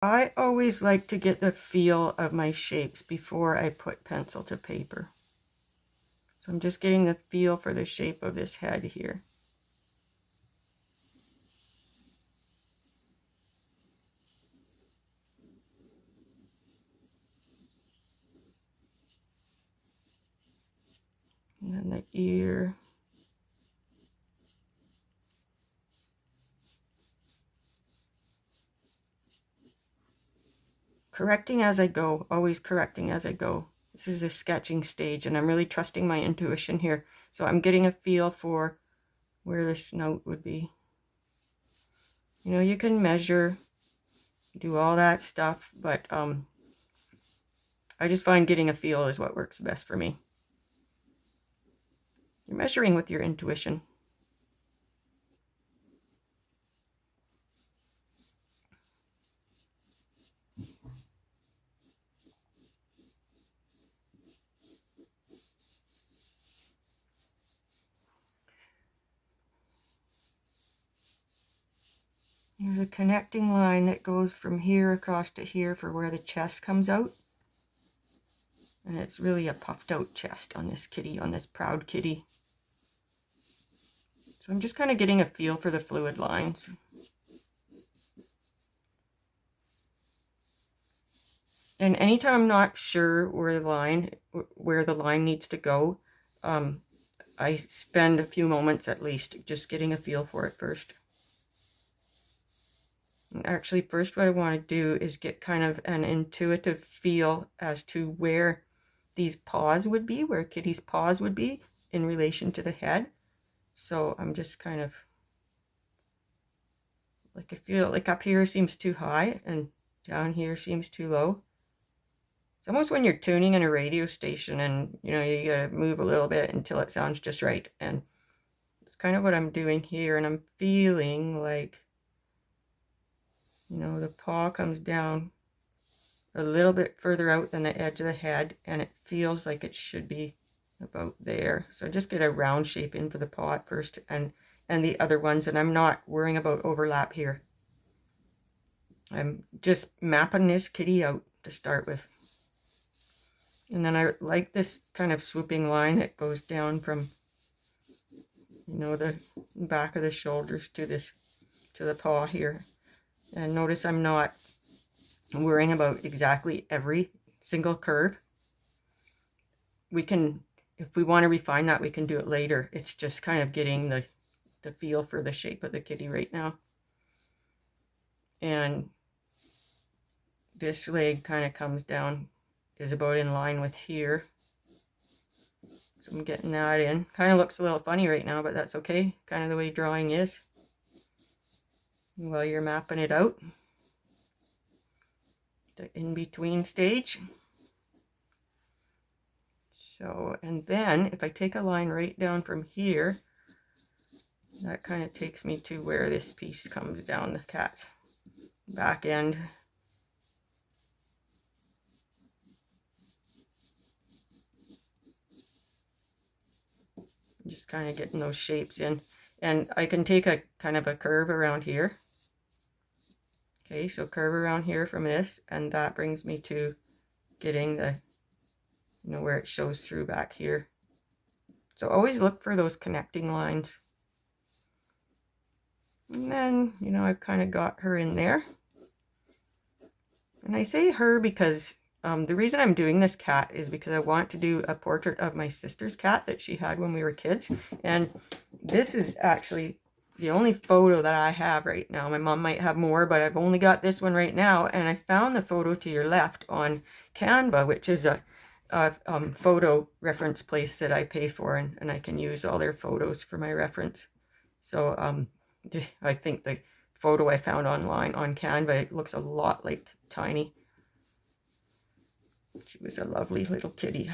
I always like to get the feel of my shapes before I put pencil to paper. So I'm just getting the feel for the shape of this head here. And then the ear. Correcting as I go, always correcting as I go. This is a sketching stage and I'm really trusting my intuition here. So I'm getting a feel for where the snout would be. You know, you can measure, do all that stuff, but I just find getting a feel is what works best for me. You're measuring with your intuition. There's a connecting line that goes from here across to here for where the chest comes out. And it's really a puffed out chest on this kitty, on this proud kitty. So I'm just kind of getting a feel for the fluid lines. And anytime I'm not sure where the line needs to go, I spend a few moments at least just getting a feel for it first. Actually, first what I want to do is get kind of an intuitive feel as to where these paws would be, where Kitty's paws would be in relation to the head. So I'm just kind of, like, I feel like up here seems too high and down here seems too low. It's almost when you're tuning in a radio station and, you know, you gotta move a little bit until it sounds just right. And it's kind of what I'm doing here. And I'm feeling like, you know, the paw comes down a little bit further out than the edge of the head, and it feels like it should be about there. So just get a round shape in for the paw at first and the other ones, and I'm not worrying about overlap here. I'm just mapping this kitty out to start with. And then I like this kind of swooping line that goes down from, you know, the back of the shoulders to the paw here. And notice I'm not worrying about exactly every single curve. We can, if we want to refine that, we can do it later. It's just kind of getting the feel for the shape of the kitty right now. And this leg kind of comes down, is about in line with here. So I'm getting that in. Kind of looks a little funny right now, but that's okay. Kind of the way drawing is. While you're mapping it out. The in-between stage. So, and then if I take a line right down from here, that kind of takes me to where this piece comes down, the cat's back end. Just kind of getting those shapes in. And I can take a kind of a curve around here. Okay, so curve around here from this, and that brings me to getting the, you know, where it shows through back here. So always look for those connecting lines. And then, you know, I've kind of got her in there. And I say her because the reason I'm doing this cat is because I want to do a portrait of my sister's cat that she had when we were kids. And this is actually the only photo that I have right now. My mom might have more, but I've only got this one right now. And I found the photo to your left on Canva, which is a photo reference place that I pay for, and I can use all their photos for my reference. So I think the photo I found online on Canva, it looks a lot like Tiny. She was a lovely little kitty.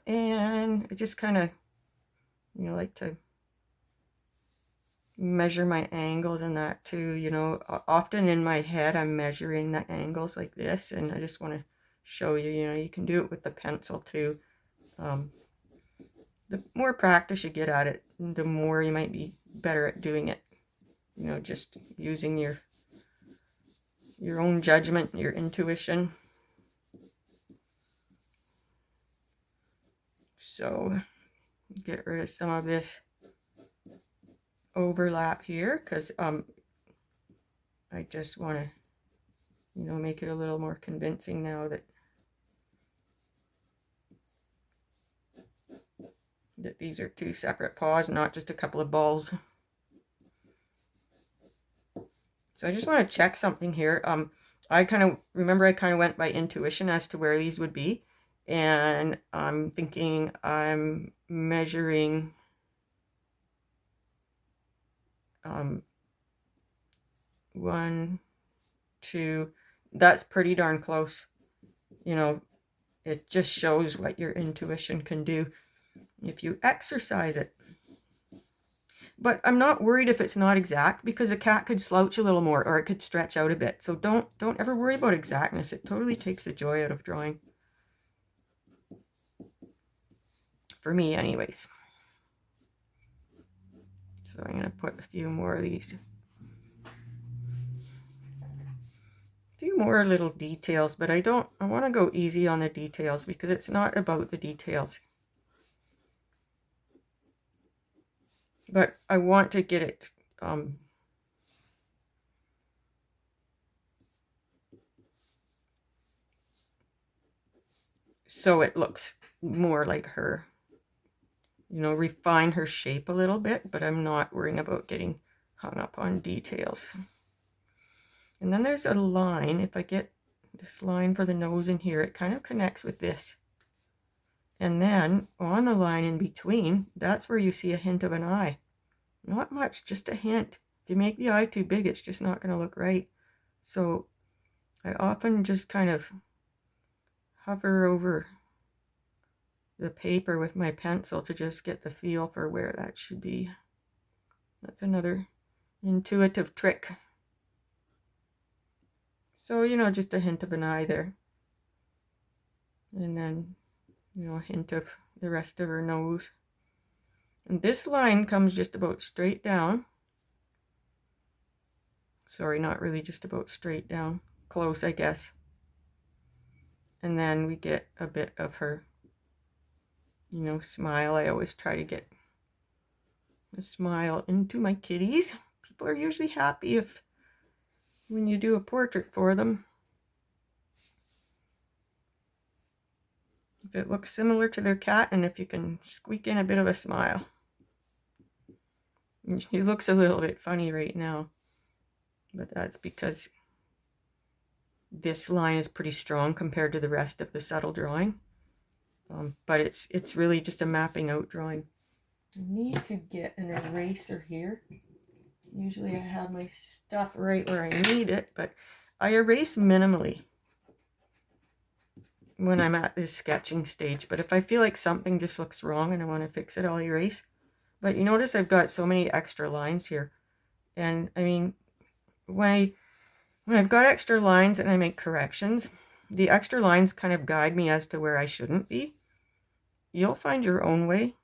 And I just kind of, you know, like to measure my angles and that too. You know, often in my head I'm measuring the angles like this, and I just want to show you, you know, you can do it with the pencil too. the more practice you get at it, the more you might be better at doing it. You know, just using your own judgment, your intuition. So get rid of some of this overlap here, because I just want to, you know, make it a little more convincing now that these are two separate paws, not just a couple of balls. So I just want to check something here. I kind of went by intuition as to where these would be, and I'm thinking I'm measuring 1, 2. That's pretty darn close. You know, it just shows what your intuition can do if you exercise it. But I'm not worried if it's not exact, because a cat could slouch a little more or it could stretch out a bit. So don't ever worry about exactness. It totally takes the joy out of drawing. For me anyways. So I'm going to put a few more of these. A few more little details, but I want to go easy on the details because it's not about the details. But I want to get it so it looks more like her. You know, refine her shape a little bit, but I'm not worrying about getting hung up on details. And then there's a line. If I get this line for the nose in here, it kind of connects with this. And then on the line in between, that's where you see a hint of an eye. Not much, just a hint. If you make the eye too big, it's just not going to look right. So I often just kind of hover over the paper with my pencil to just get the feel for where that should be. That's another intuitive trick. So, you know, just a hint of an eye there. And then, you know, a hint of the rest of her nose. And this line comes just about straight down. Sorry, not really just about straight down. Close, I guess. And then we get a bit of her, you know, smile. I always try to get a smile into my kitties. People are usually happy when you do a portrait for them. If it looks similar to their cat, and if you can squeak in a bit of a smile. He looks a little bit funny right now, but that's because this line is pretty strong compared to the rest of the subtle drawing. But it's really just a mapping out drawing. I need to get an eraser here. Usually I have my stuff right where I need it, but I erase minimally when I'm at this sketching stage. But if I feel like something just looks wrong and I want to fix it, I'll erase. But you notice I've got so many extra lines here. And I mean, when I've got extra lines and I make corrections, the extra lines kind of guide me as to where I shouldn't be. You'll find your own way.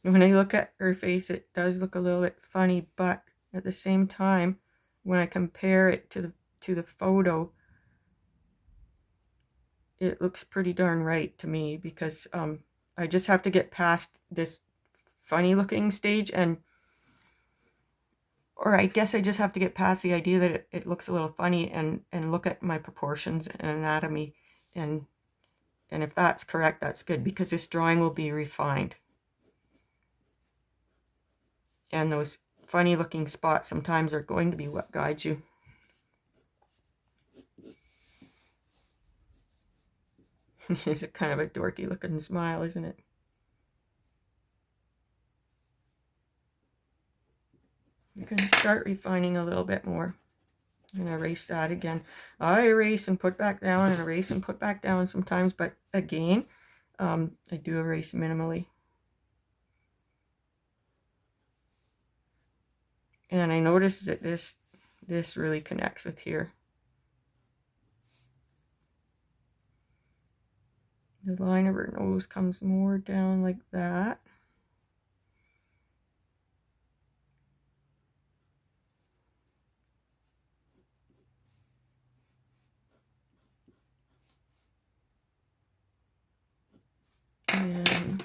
When I look at her face, it does look a little bit funny, but at the same time, when I compare it to the photo, it looks pretty darn right to me, because I just have to get past this funny looking stage, or I guess I just have to get past the idea that it looks a little funny and look at my proportions and anatomy, and if that's correct, that's good, because this drawing will be refined. And those funny looking spots sometimes are going to be what guides you. It's kind of a dorky looking smile, isn't it? I'm going to start refining a little bit more. I'm going to erase that again. I erase and put back down and erase and put back down sometimes, but again, I do erase minimally. And I notice that this really connects with here. The line of her nose comes more down like that. And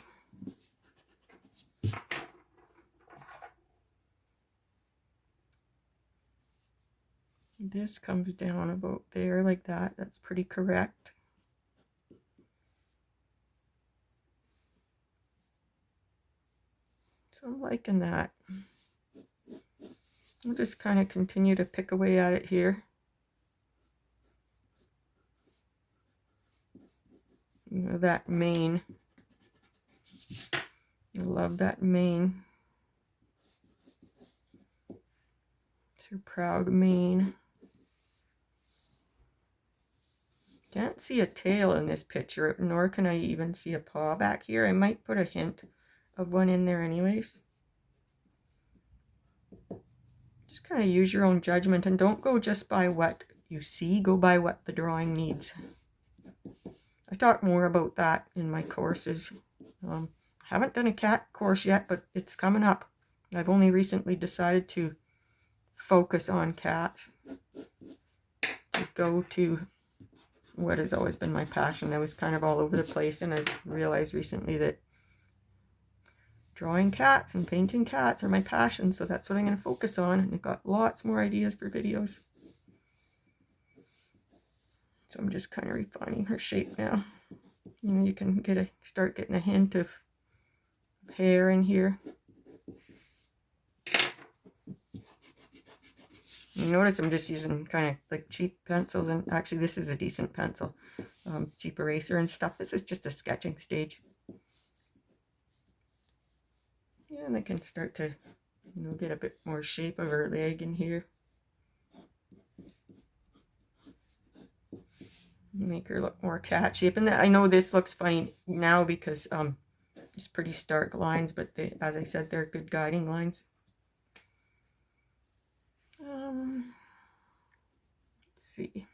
this comes down about there like that. That's pretty correct. So I'm liking that. I'll just kind of continue to pick away at it here. You know, that mane. I love that mane. It's her proud mane. Can't see a tail in this picture, nor can I even see a paw back here. I might put a hint of one in there anyways. Just kind of use your own judgment and don't go just by what you see, go by what the drawing needs. I talk more about that in my courses. I haven't done a cat course yet, but it's coming up. I've only recently decided to focus on cats. To go to what has always been my passion. I was kind of all over the place, and I realized recently that drawing cats and painting cats are my passion, so that's what I'm going to focus on. And I've got lots more ideas for videos. So I'm just kind of refining her shape now. You know, you can start getting a hint of hair in here. You notice I'm just using kind of like cheap pencils, and actually this is a decent pencil, cheap eraser and stuff. This is just a sketching stage. Yeah, and I can start to, you know, get a bit more shape of her leg in here. Make her look more cat shape. And I know this looks funny now because it's pretty stark lines, but they, as I said, they're good guiding lines. Let's see.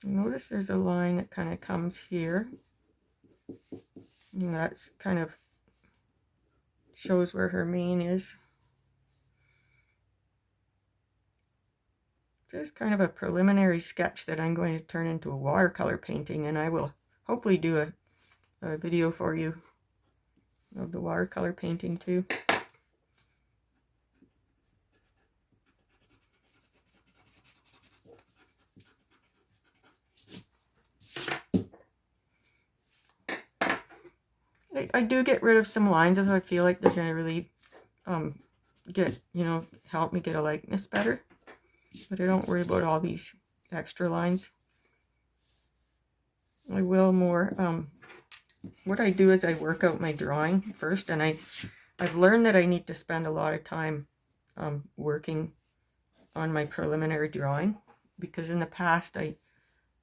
Notice there's a line that kind of comes here. And that's kind of shows where her mane is. Just kind of a preliminary sketch that I'm going to turn into a watercolor painting, and I will hopefully do a video for you of the watercolor painting too. I do get rid of some lines if I feel like they're going to really help me get a likeness better. But I don't worry about all these extra lines. I will more. What I do is I work out my drawing first, and I've learned that I need to spend a lot of time working on my preliminary drawing, because in the past I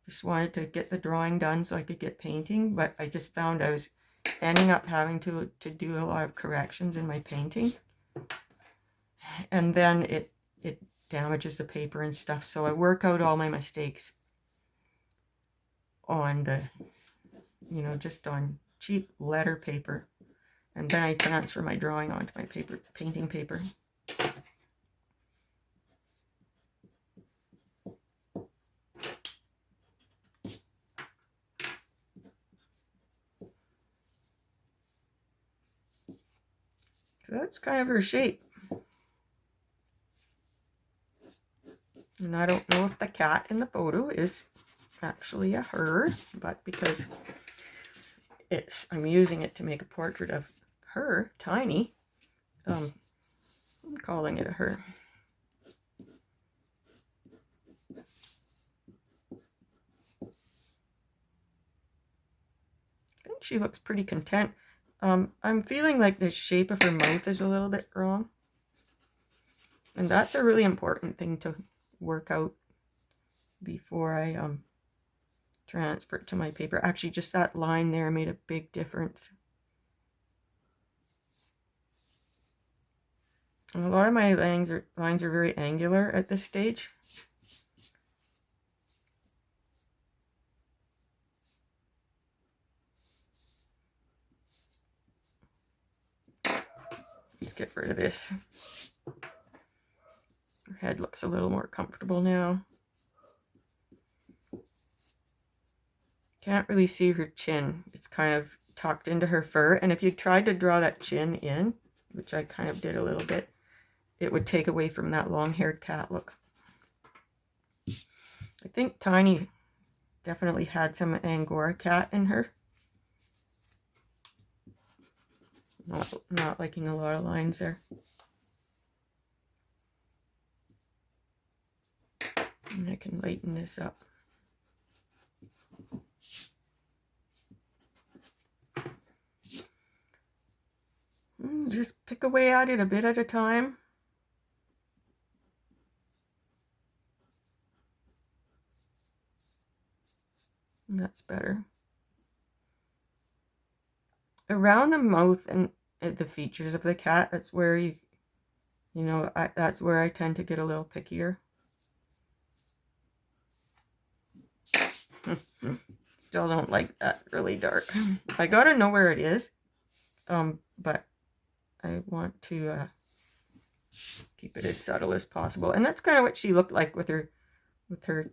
just wanted to get the drawing done so I could get painting, but I just found I was ending up having to do a lot of corrections in my painting, and then it damages the paper and stuff. So I work out all my mistakes on the, you know, just on cheap letter paper, and then I transfer my drawing onto my painting paper. So that's kind of her shape. And I don't know if the cat in the photo is actually a her, but because I'm using it to make a portrait of her, Tiny, I'm calling it a her. I think she looks pretty content. I'm feeling like the shape of her mouth is a little bit wrong. And that's a really important thing to work out before I transfer it to my paper. Actually, just that line there made a big difference. And a lot of my lines are very angular at this stage. get rid of this. Her head looks a little more comfortable now. Can't really see her chin. It's kind of tucked into her fur. And if you tried to draw that chin in, which I kind of did a little bit, it would take away from that long-haired cat look. I think Tiny definitely had some Angora cat in her. Not liking a lot of lines there. And I can lighten this up. Just pick away at it a bit at a time. And that's better. Around the mouth and the features of the cat, that's where that's where I tend to get a little pickier. Still don't like that really dark. I gotta know where it is, but I want to keep it as subtle as possible. And that's kind of what she looked like with her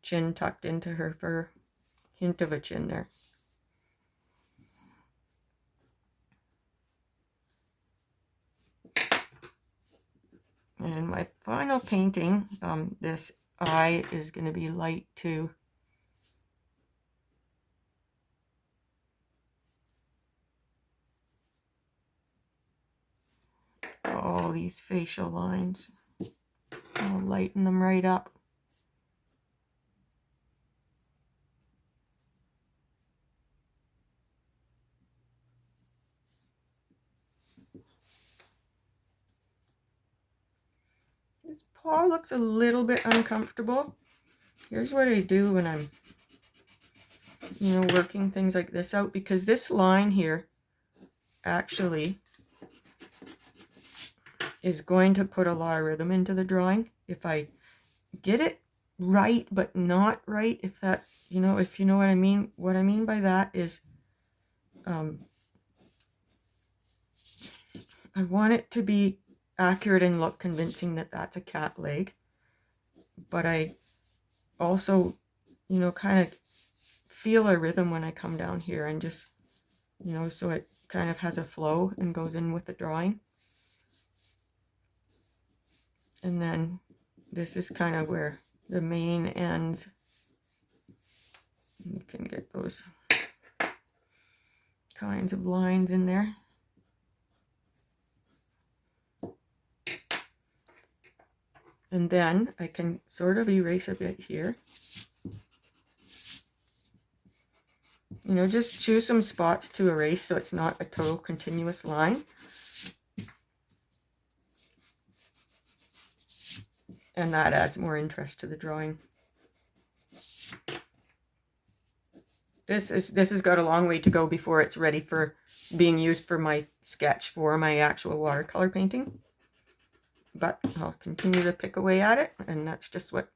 chin tucked into her fur. Hint of a chin there. And in my final painting, this eye is going to be light too. All these facial lines. I'll lighten them right up. This paw looks a little bit uncomfortable. Here's what I do when I'm, working things like this out, because this line here actually is going to put a lot of rhythm into the drawing. If I get it right but not right, if that, if you know what I mean. What I mean by that is I want it to be accurate and look convincing that that's a cat leg, but I also kind of feel a rhythm when I come down here, and just so it kind of has a flow and goes in with the drawing. And then this is kind of where the mane ends. You can get those kinds of lines in there. And then I can sort of erase a bit here. Just choose some spots to erase so it's not a total continuous line. And that adds more interest to the drawing. This has got a long way to go before it's ready for being used for my sketch for my actual watercolor painting. But I'll continue to pick away at it, and that's just what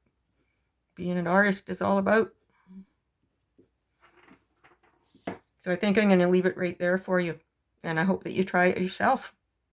being an artist is all about. So I think I'm going to leave it right there for you, and I hope that you try it yourself.